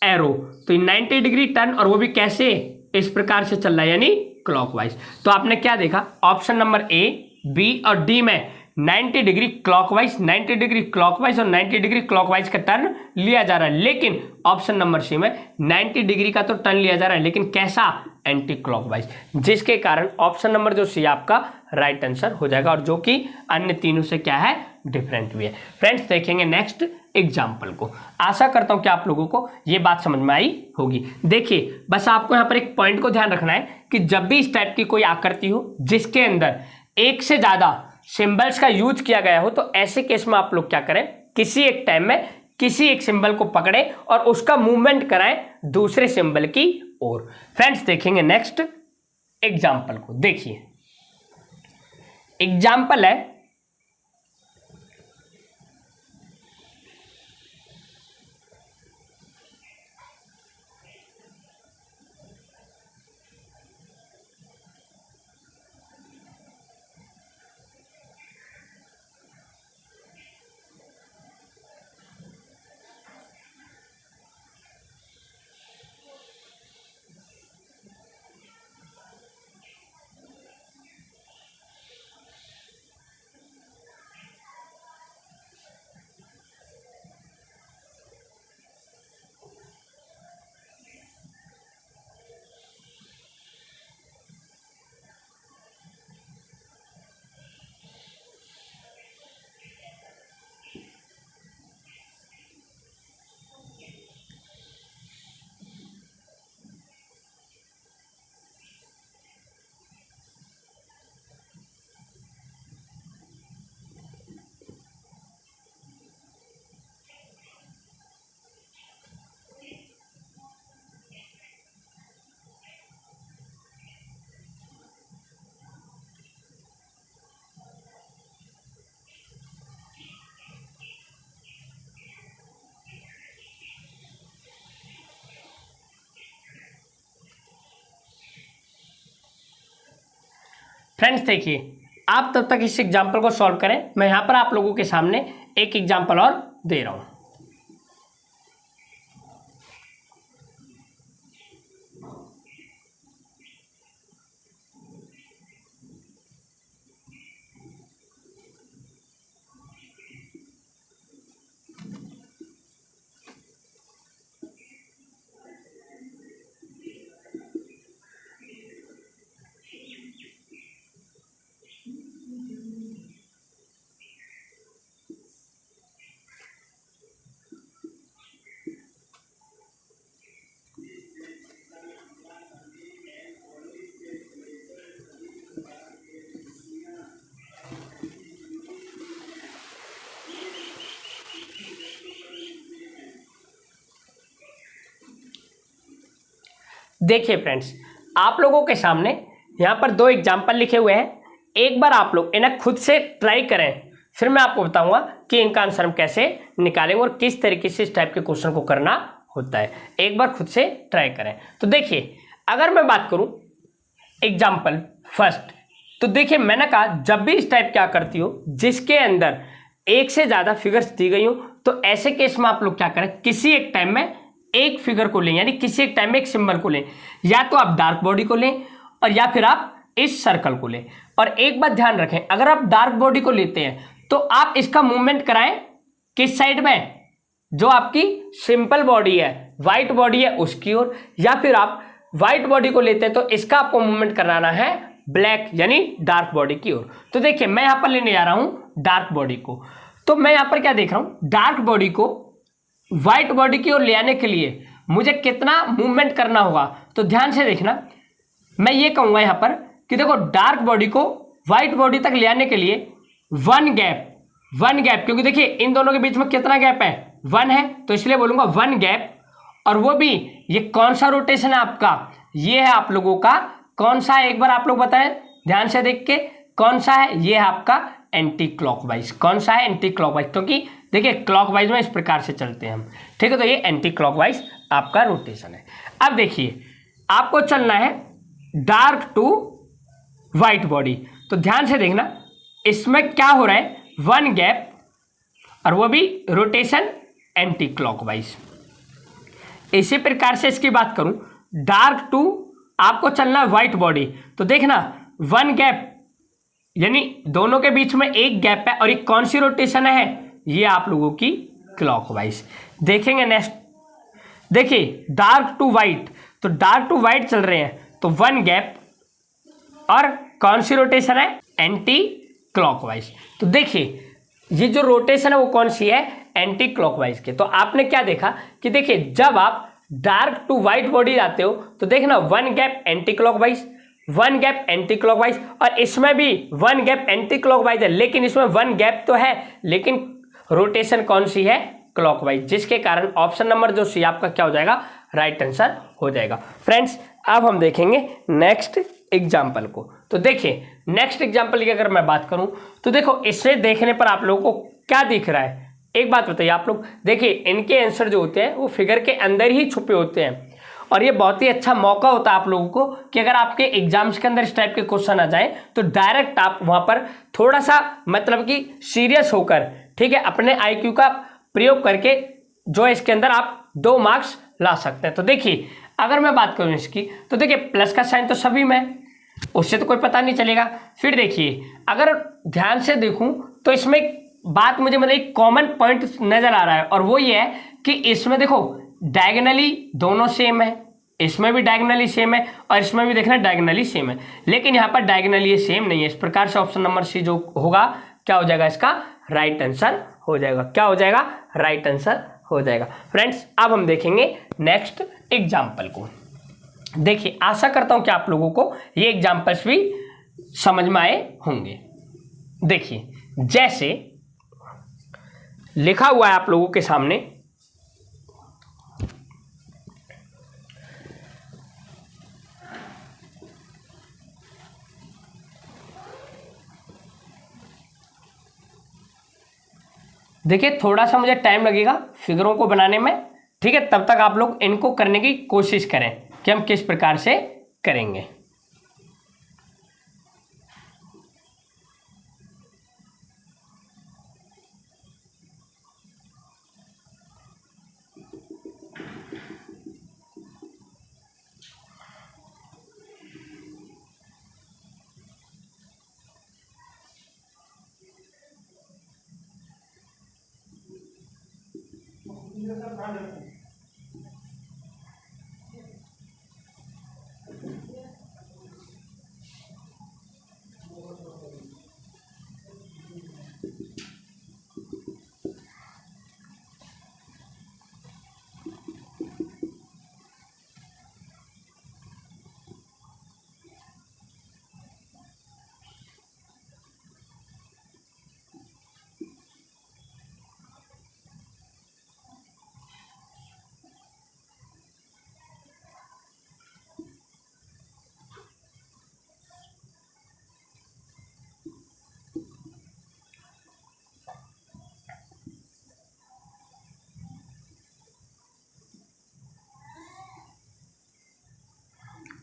एरो, तो 90 डिग्री टर्न, और वो भी कैसे? इस प्रकार से चल रहा है, यानी क्लॉकवाइज। तो आपने क्या देखा? ऑप्शन नंबर ए, बी और डी में 90 डिग्री क्लॉकवाइज, 90 डिग्री क्लॉकवाइज और 90 डिग्री क्लॉकवाइज का टर्न लिया जा रहा है। लेकिन ऑप्शन नंबर सी में 90 डिग्री का तो टर्न लिया जा रहा है, लेकिन कैसा? Anti clockwise. जिसके कारण ऑप्शन नंबर जो सी आपका राइट आंसर हो जाएगा, और जो कि अन्य तीनों से क्या है? डिफरेंट भी है। फ्रेंड्स, देखेंगे नेक्स्ट एग्जाम्पल को। आशा करता हूं कि आप लोगों को ये बात समझ में आई होगी। देखिए, बस आपको यहां पर एक पॉइंट को ध्यान रखना है कि जब भी इस टाइप की कोई आकृति हो जिसके अंदर एक से ज्यादा सिंबल्स का यूज किया गया हो, तो ऐसे केस में आप लोग क्या करें? किसी एक टाइम में किसी एक सिंबल को पकड़े और उसका मूवमेंट कराएं दूसरे सिंबल की ओर। फ्रेंड्स, देखेंगे नेक्स्ट एग्जाम्पल को। देखिए, एग्जाम्पल है, फ्रेंड्स देखिए, आप तब तक इस एग्जाम्पल को सॉल्व करें, मैं यहाँ पर आप लोगों के सामने एक एग्जाम्पल और दे रहा हूँ। देखिए फ्रेंड्स, आप लोगों के सामने यहाँ पर दो एग्जाम्पल लिखे हुए हैं। एक बार आप लोग इन्हें खुद से ट्राई करें, फिर मैं आपको बताऊंगा कि इनका आंसर हम कैसे निकालेंगे और किस तरीके से इस टाइप के क्वेश्चन को करना होता है। एक बार खुद से ट्राई करें। तो देखिए, अगर मैं बात करूं एग्जाम्पल फर्स्ट, तो देखिए मैंने कहा जब भी इस टाइप क्या करती हो जिसके अंदर एक से ज़्यादा फिगर्स दी गई हो, तो ऐसे केस में आप लोग क्या करें, किसी एक टाइम में एक फिगर को लें, यानी किसी एक टाइम में एक सिंबल को लें। या तो आप डार्क बॉडी को लें और या फिर आप इस सर्कल को लें। और एक बात ध्यान रखें, अगर आप डार्क बॉडी को लेते हैं तो आप इसका मूवमेंट कराएं किस साइड में, जो आपकी सिंपल बॉडी है, व्हाइट बॉडी है उसकी ओर। या फिर आप व्हाइट बॉडी को लेते हैं तो इसका आपको मूवमेंट कराना है ब्लैक यानी डार्क बॉडी की ओर। तो देखिए मैं यहां पर लेने जा रहा हूं डार्क बॉडी को। तो मैं यहां पर क्या देख रहा हूं, डार्क बॉडी को व्हाइट बॉडी की ओर ले आने के लिए मुझे कितना मूवमेंट करना होगा। तो ध्यान से देखना, मैं ये कहूंगा यहां पर कि देखो डार्क बॉडी को व्हाइट बॉडी तक ले आने के लिए वन गैप, क्योंकि देखिए इन दोनों के बीच में कितना गैप है, 1 है, तो इसलिए बोलूंगा 1 गैप। और वो भी ये कौन सा रोटेशन है आपका, ये है आप लोगों का कौन सा है, एक बार आप लोग बताएं ध्यान से देख के, कौन सा है, ये है आपका एंटी क्लॉकवाइज। कौन सा है, एंटी क्लॉकवाइज, क्योंकि देखिए क्लॉकवाइज में इस प्रकार से चलते हैं हम, ठीक है। तो ये एंटी क्लॉकवाइज आपका रोटेशन है। अब देखिए आपको चलना है डार्क टू व्हाइट बॉडी, तो ध्यान से देखना इसमें क्या हो रहा है, 1 गैप और वो भी रोटेशन एंटी क्लॉकवाइज। इसी प्रकार से इसकी बात करूं, डार्क टू आपको चलना है व्हाइट बॉडी, तो देखना 1 गैप यानी दोनों के बीच में एक गैप है, और ये कौन सी रोटेशन है, ये आप लोगों की क्लॉकवाइज। देखेंगे नेक्स्ट, देखिए डार्क टू व्हाइट, तो डार्क टू व्हाइट चल रहे हैं तो 1 गैप और कौन सी रोटेशन है, एंटी क्लॉकवाइज। तो देखिए ये जो रोटेशन है वो कौन सी है, एंटी क्लॉकवाइज के। तो आपने क्या देखा कि देखिए जब आप डार्क टू व्हाइट बॉडी जाते हो तो देखना 1 gap anti clockwise, 1 gap anti clockwise, और इसमें भी 1 गैप एंटी क्लॉकवाइज है, लेकिन इसमें 1 गैप तो है लेकिन रोटेशन कौन सी है, क्लॉकवाइज, जिसके कारण ऑप्शन नंबर जो सी आपका क्या हो जाएगा, राइट आंसर हो जाएगा। फ्रेंड्स अब हम देखेंगे नेक्स्ट एग्जाम्पल को। तो देखिए नेक्स्ट एग्जाम्पल की अगर मैं बात करूं तो देखो इसे देखने पर आप लोगों को क्या दिख रहा है, एक बात बताइए आप लोग। देखिए इनके आंसर जो होते हैं वो फिगर के अंदर ही छुपे होते हैं, और ये बहुत ही अच्छा मौका होता है आप लोगों को कि अगर आपके एग्जाम्स के अंदर इस टाइप के क्वेश्चन आ जाए तो डायरेक्ट आप वहां पर थोड़ा सा मतलब कि सीरियस होकर, ठीक है, अपने IQ का प्रयोग करके जो इसके अंदर आप 2 मार्क्स ला सकते हैं। तो देखिए अगर मैं बात करूं इसकी, तो देखिए प्लस का साइन तो सभी में, उससे तो कोई पता नहीं चलेगा। फिर देखिए अगर ध्यान से देखूं तो इसमें बात मुझे मतलब एक कॉमन पॉइंट नजर आ रहा है, और वो ये है कि इसमें देखो डायगोनली दोनों सेम है, इसमें भी डायगोनली सेम है और इसमें भी देखना डायगोनली सेम है, लेकिन यहाँ पर डायगोनली सेम नहीं है। इस प्रकार से ऑप्शन नंबर सी जो होगा क्या हो जाएगा, इसका राइट आंसर हो जाएगा। क्या हो जाएगा, राइट आंसर हो जाएगा। फ्रेंड्स अब हम देखेंगे नेक्स्ट एग्जाम्पल को। देखिए आशा करता हूं कि आप लोगों को ये एग्जाम्पल्स भी समझ में आए होंगे। देखिए जैसे लिखा हुआ है आप लोगों के सामने, देखिए थोड़ा सा मुझे टाइम लगेगा फिगरों को बनाने में, ठीक है, तब तक आप लोग इनको करने की कोशिश करें कि हम किस प्रकार से करेंगे।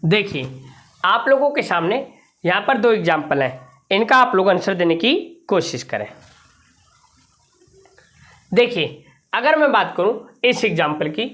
देखिए आप लोगों के सामने यहाँ पर दो एग्जाम्पल हैं, इनका आप लोग आंसर देने की कोशिश करें। देखिए अगर मैं बात करूं इस एग्जाम्पल की,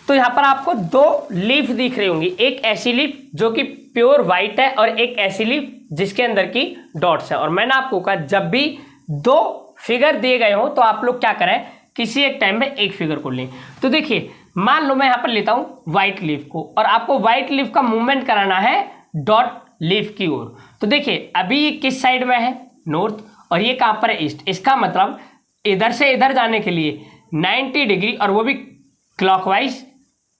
तो यहाँ पर आपको दो लीफ दिख रही होंगी, एक ऐसी लीफ जो कि प्योर वाइट है और एक ऐसी लीफ जिसके अंदर की डॉट्स है। और मैंने आपको कहा जब भी दो फिगर दिए गए हो तो आप लोग क्या करें, किसी एक टाइम में एक फिगर को लें। तो देखिए मान लो मैं यहाँ पर लेता हूँ व्हाइट लीफ को, और आपको व्हाइट लीफ का मूवमेंट कराना है डॉट लीफ की ओर। तो देखिए अभी ये किस साइड में है, नॉर्थ, और ये कहाँ पर है, ईस्ट। इसका मतलब इधर से इधर जाने के लिए 90 डिग्री और वो भी क्लॉकवाइज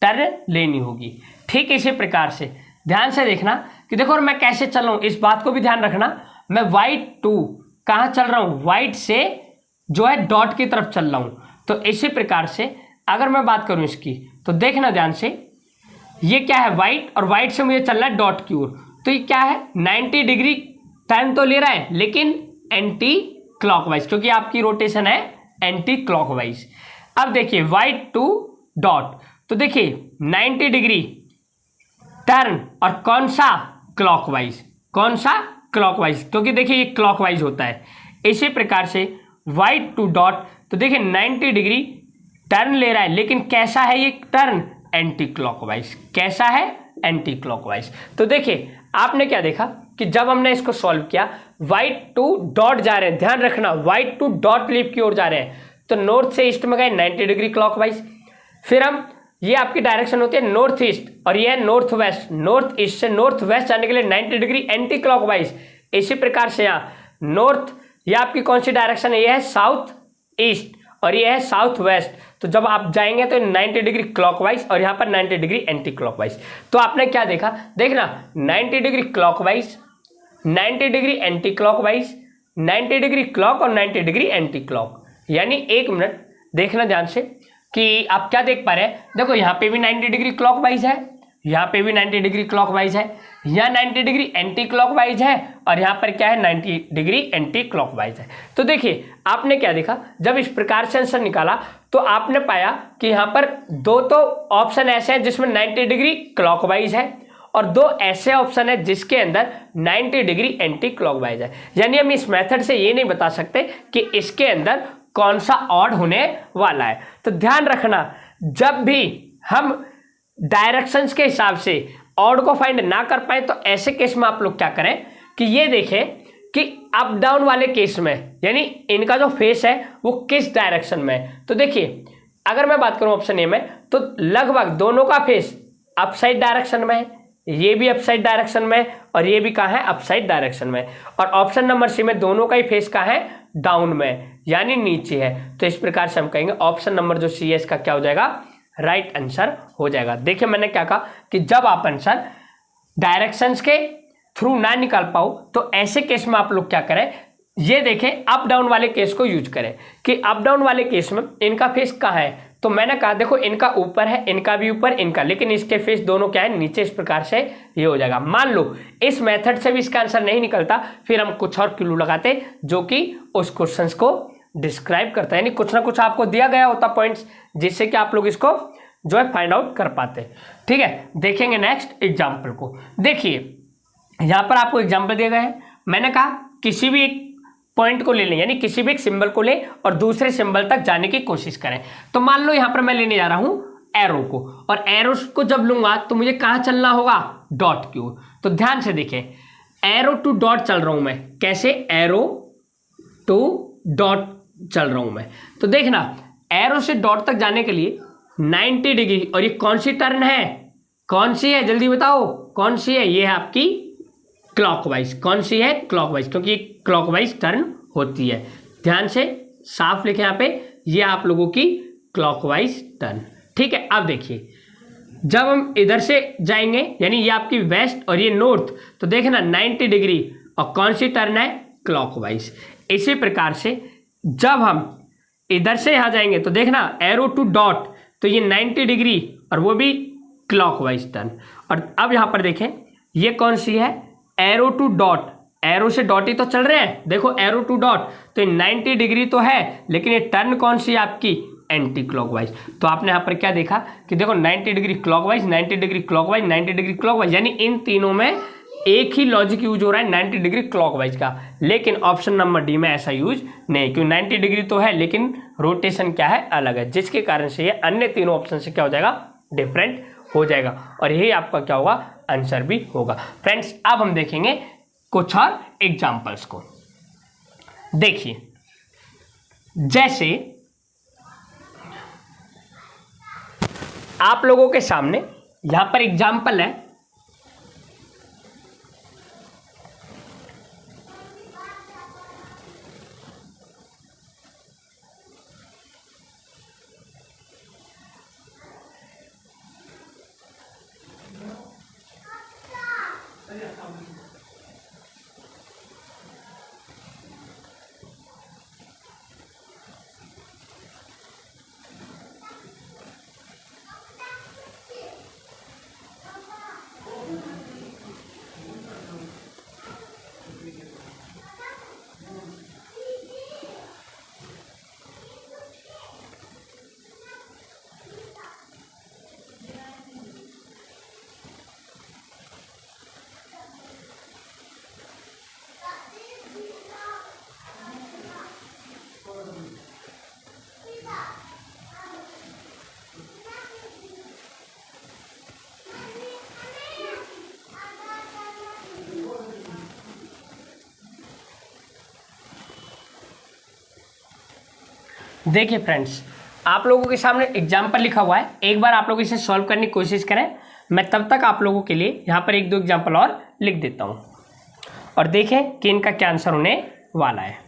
टर्न लेनी होगी। ठीक इसी प्रकार से ध्यान से देखना कि देखो और मैं कैसे चल रहा हूँ, इस बात को भी ध्यान रखना। मैं वाइट टू कहाँ चल रहा हूँ, वाइट से जो है डॉट की तरफ चल रहा हूँ। तो इसी प्रकार से अगर मैं बात करूँ इसकी, तो देखना ध्यान से, ये क्या है वाइट, और वाइट से मुझे चलना है डॉट की ओर। तो ये क्या है 90 डिग्री टर्न तो ले रहा है लेकिन एंटी क्लॉकवाइज, क्योंकि आपकी रोटेशन है एंटी क्लॉकवाइज। अब देखिए वाइट टू डॉट, तो देखिए 90 डिग्री टर्न, और कौन सा क्लॉकवाइज, कौन सा क्लॉकवाइज, क्योंकि देखिए ये क्लॉकवाइज होता है। इसी प्रकार से वाइट टू डॉट, तो देखिए 90 डिग्री टर्न ले रहा है लेकिन कैसा है ये टर्न, एंटी क्लॉकवाइज। कैसा है, एंटी क्लॉकवाइज। तो देखिए आपने क्या देखा कि जब हमने इसको सॉल्व किया, वाइट टू डॉट जा रहे हैं, ध्यान रखना वाइट टू डॉट लीफ की ओर जा रहे हैं, तो नॉर्थ से ईस्ट में गए 90 डिग्री क्लॉकवाइज। फिर हम, ये आपकी डायरेक्शन होती है नॉर्थ ईस्ट और ये है नॉर्थ वेस्ट, नॉर्थ ईस्ट से नॉर्थ वेस्ट जाने के लिए 90 डिग्री एंटी क्लॉकवाइज। इसी प्रकार से यहाँ नॉर्थ, ये आपकी कौन सी डायरेक्शन है, ये है साउथ ईस्ट और ये है साउथ वेस्ट। तो जब आप जाएंगे तो 90 डिग्री क्लॉकवाइज और यहाँ पर 90 डिग्री एंटी क्लॉकवाइज। तो आपने क्या देखा, देखना 90 degree clockwise, 90 degree anti clockwise, 90 degree clock और 90 डिग्री एंटी क्लॉक। यानी एक मिनट देखना ध्यान से कि आप क्या देख पा रहे हैं। देखो यहाँ पे भी 90 डिग्री क्लॉकवाइज है, यहाँ पे भी 90 डिग्री क्लॉकवाइज है, यहाँ 90 डिग्री एंटी क्लॉकवाइज है और यहाँ पर क्या है 90 डिग्री एंटी क्लॉकवाइज है। तो देखिए आपने क्या देखा, जब इस प्रकार से आंसर निकाला तो आपने पाया कि यहाँ पर दो तो ऑप्शन ऐसे हैं जिसमें 90 डिग्री क्लॉकवाइज है और दो ऐसे ऑप्शन है जिसके अंदर 90 डिग्री एंटी क्लॉकवाइज है। यानी हम इस मेथड से ये नहीं बता सकते कि इसके अंदर कौन सा ऑड होने वाला है। तो ध्यान रखना जब भी हम डायरेक्शंस के हिसाब से ऑड को फाइंड ना कर पाए तो ऐसे केस में आप लोग क्या करें कि ये देखें कि अप डाउन वाले केस में यानी इनका जो फेस है वो किस डायरेक्शन में है। तो देखिए अगर मैं बात करूं ऑप्शन ए में तो लगभग दोनों का फेस अपसाइड डायरेक्शन में है, ये भी अपसाइड डायरेक्शन में है और ये भी कहाँ है अपसाइड डायरेक्शन में। और ऑप्शन नंबर सी में दोनों का ही फेस कहाँ है डाउन में यानी नीचे है। तो इस प्रकार से हम कहेंगे ऑप्शन नंबर जो सी है इसका क्या हो जाएगा राइट आंसर हो जाएगा। देखिए मैंने क्या कहा कि जब आप आंसर डायरेक्शंस के थ्रू ना निकाल पाओ तो ऐसे केस में आप लोग क्या करें, ये देखें अप डाउन वाले केस को यूज करें कि अप डाउन वाले केस में इनका फेस कहाँ है। तो मैंने कहा देखो इनका ऊपर है, इनका भी ऊपर, इनका, लेकिन इसके फेस दोनों क्या है नीचे। इस प्रकार से ये हो जाएगा। मान लो इस मेथड से भी इसका आंसर नहीं निकलता, फिर हम कुछ और क्लू लगाते जो कि उस क्वेश्चन को डिस्क्राइब करता है, यानी कुछ ना कुछ आपको दिया गया होता पॉइंट्स जिससे कि आप लोग इसको जो है फाइंड आउट कर पाते। ठीक है, देखेंगे नेक्स्ट एग्जाम्पल को। देखिए यहाँ पर आपको एग्जाम्पल दिए गए हैं। मैंने कहा किसी भी एक पॉइंट को ले लें यानी किसी भी एक सिंबल को ले और दूसरे सिंबल तक जाने की कोशिश करें। तो मान लो यहाँ पर मैं लेने जा रहा हूँ एरो को, और एरो को जब लूंगा तो मुझे कहाँ चलना होगा डॉट की ओर। तो ध्यान से देखें एरो टू डॉट चल रहा हूँ मैं, कैसे एरो टू डॉट चल रहा हूँ मैं। तो देखना एरो से डॉट तक जाने के लिए 90 डिग्री, और ये कौन सी टर्न है, कौन सी है, जल्दी बताओ कौन सी है, ये है आपकी क्लॉकवाइज। कौन सी है, क्लॉकवाइज, क्योंकि ये क्लॉकवाइज टर्न होती है। ध्यान से साफ लिखे यहाँ पे, ये आप लोगों की क्लॉकवाइज टर्न। ठीक है, अब देखिए जब हम इधर से जाएंगे, यानी ये आपकी वेस्ट और ये नॉर्थ, तो देखना 90 डिग्री, और कौन सी टर्न है, क्लॉकवाइज। इसी प्रकार से जब हम इधर से यहाँ जाएंगे तो देखना एरो टू डॉट, तो ये 90 डिग्री और वो भी क्लॉकवाइज टर्न। और अब यहाँ पर देखें ये कौन सी है, एरो टू डॉट, एरो से डॉट ही तो चल रहे हैं, देखो एरो टू डॉट, तो 90 डिग्री तो है, लेकिन ये टर्न कौन सी है आपकी, एंटी क्लॉकवाइज। तो आपने यहाँ पर क्या देखा कि देखो 90 degree clockwise, 90 degree clockwise, 90 degree clockwise, यानी इन तीनों में एक ही लॉजिक यूज हो रहा है 90 डिग्री क्लॉकवाइज का। लेकिन ऑप्शन नंबर डी में ऐसा यूज नहीं, क्योंकि 90 डिग्री तो है लेकिन रोटेशन क्या है, अलग है, जिसके कारण से ये अन्य तीनों ऑप्शन से क्या हो जाएगा, डिफरेंट हो जाएगा, और यही आपका क्या होगा, आंसर भी होगा। फ्रेंड्स अब हम देखेंगे कुछ और एग्जाम्पल्स को। देखिए जैसे आप लोगों के सामने यहां पर एग्जाम्पल है, देखिए फ्रेंड्स आप लोगों के सामने एग्जाम्पल लिखा हुआ है, एक बार आप लोग इसे सॉल्व करने की कोशिश करें। मैं तब तक आप लोगों के लिए यहाँ पर एक दो एग्जाम्पल और लिख देता हूँ, और देखें कि इनका क्या आंसर होने वाला है।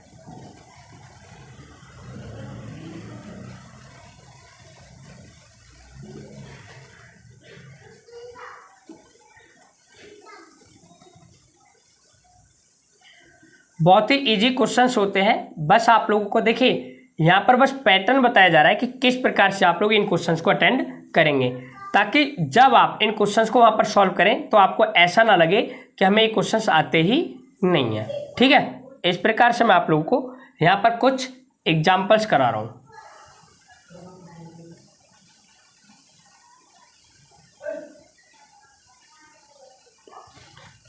बहुत ही इजी क्वेश्चंस होते हैं, बस आप लोगों को देखिए यहाँ पर बस पैटर्न बताया जा रहा है कि किस प्रकार से आप लोग इन क्वेश्चंस को अटेंड करेंगे, ताकि जब आप इन क्वेश्चंस को वहाँ पर सॉल्व करें तो आपको ऐसा ना लगे कि हमें ये क्वेश्चंस आते ही नहीं है। ठीक है, इस प्रकार से मैं आप लोगों को यहाँ पर कुछ एग्जाम्पल्स करा रहा हूँ।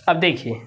अब देखिए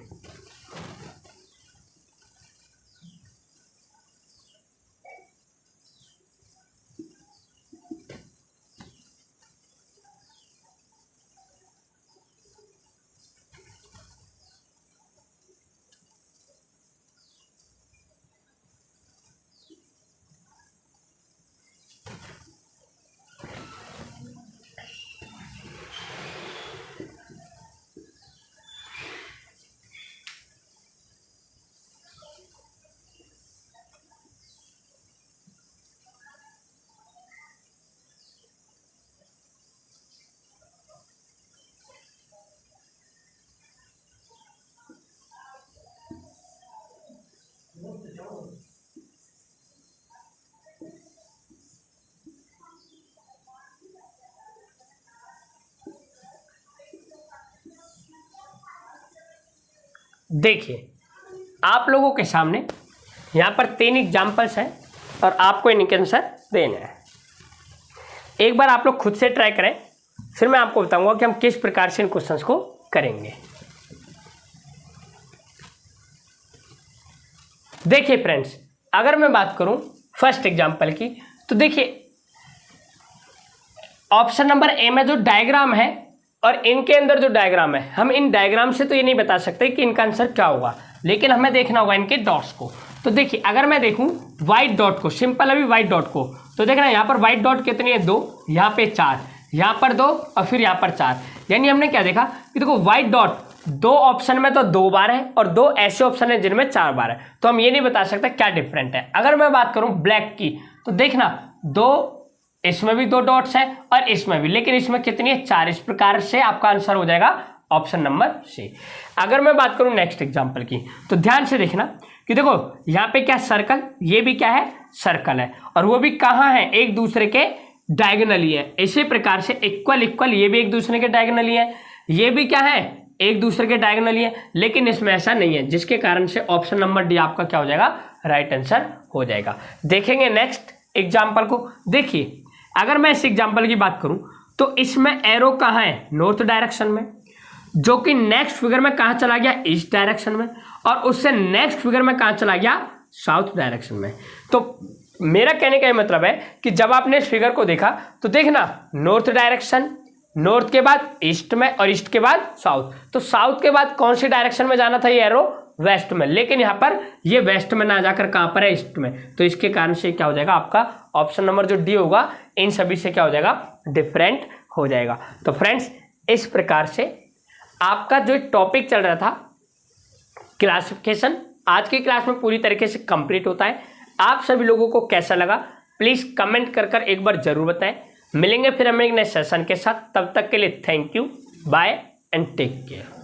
देखिए आप लोगों के सामने यहाँ पर 3 एग्जाम्पल्स हैं और आपको इनके आंसर देना है। एक बार आप लोग खुद से ट्राई करें, फिर मैं आपको बताऊंगा कि हम किस प्रकार से इन क्वेश्चंस को करेंगे। देखिए फ्रेंड्स अगर मैं बात करूं फर्स्ट एग्जाम्पल की, तो देखिए ऑप्शन नंबर ए में जो डायग्राम है और इनके अंदर जो डायग्राम है, हम इन डायग्राम से तो ये नहीं बता सकते कि इनका आंसर क्या होगा, लेकिन हमें देखना होगा इनके डॉट्स को। तो देखिए अगर मैं देखूं व्हाइट डॉट को, सिंपल अभी व्हाइट डॉट को, तो देखना यहाँ पर व्हाइट डॉट कितनी है 2, यहाँ पे 4, यहाँ पर 2 और फिर यहाँ पर 4। यानी हमने क्या देखा कि देखो व्हाइट डॉट 2 ऑप्शन में तो 2 बार है और 2 ऐसे ऑप्शन है जिनमें 4 बार है, तो हम ये नहीं बता सकते क्या डिफरेंट है। अगर मैं बात करूं ब्लैक की तो देखना 2 इसमें भी 2 डॉट्स है और इसमें भी, लेकिन इसमें कितनी है 4। इस प्रकार से आपका आंसर हो जाएगा ऑप्शन नंबर सी। अगर मैं बात करूं नेक्स्ट एग्जांपल की तो ध्यान से देखना कि देखो यहाँ पे क्या सर्कल, ये भी क्या है सर्कल है, और वो भी कहाँ है एक दूसरे के डायगोनली है। इसी प्रकार से इक्वल इक्वल ये भी एक दूसरे के डायगोनली है, ये भी क्या है एक दूसरे के डायगोनली है, लेकिन इसमें ऐसा नहीं है, जिसके कारण से ऑप्शन नंबर डी आपका क्या हो जाएगा राइट आंसर हो जाएगा। देखेंगे नेक्स्ट एग्जांपल को। देखिए अगर मैं इस एग्जांपल की बात करूं तो इसमें एरो कहाँ है नॉर्थ डायरेक्शन में, जो कि नेक्स्ट फिगर में कहाँ चला गया ईस्ट डायरेक्शन में, और उससे नेक्स्ट फिगर में कहाँ चला गया साउथ डायरेक्शन में। तो मेरा कहने का ये मतलब है कि जब आपने इस फिगर को देखा तो देखना नॉर्थ डायरेक्शन, नॉर्थ के बाद ईस्ट में और ईस्ट के बाद साउथ, तो साउथ के बाद कौन सी डायरेक्शन में जाना था ये एरो वेस्ट में, लेकिन यहाँ पर ये वेस्ट में ना जाकर कहाँ पर है ईस्ट में, तो इसके कारण से क्या हो जाएगा आपका ऑप्शन नंबर जो डी होगा इन सभी से क्या हो जाएगा डिफरेंट हो जाएगा। तो फ्रेंड्स इस प्रकार से आपका जो टॉपिक चल रहा था क्लासिफिकेशन आज की क्लास में पूरी तरीके से कंप्लीट होता है। आप सभी लोगों को कैसा लगा प्लीज कमेंट कर एक बार जरूर बताएं। मिलेंगे फिर हम एक नए सेशन के साथ, तब तक के लिए thank you, bye and take care.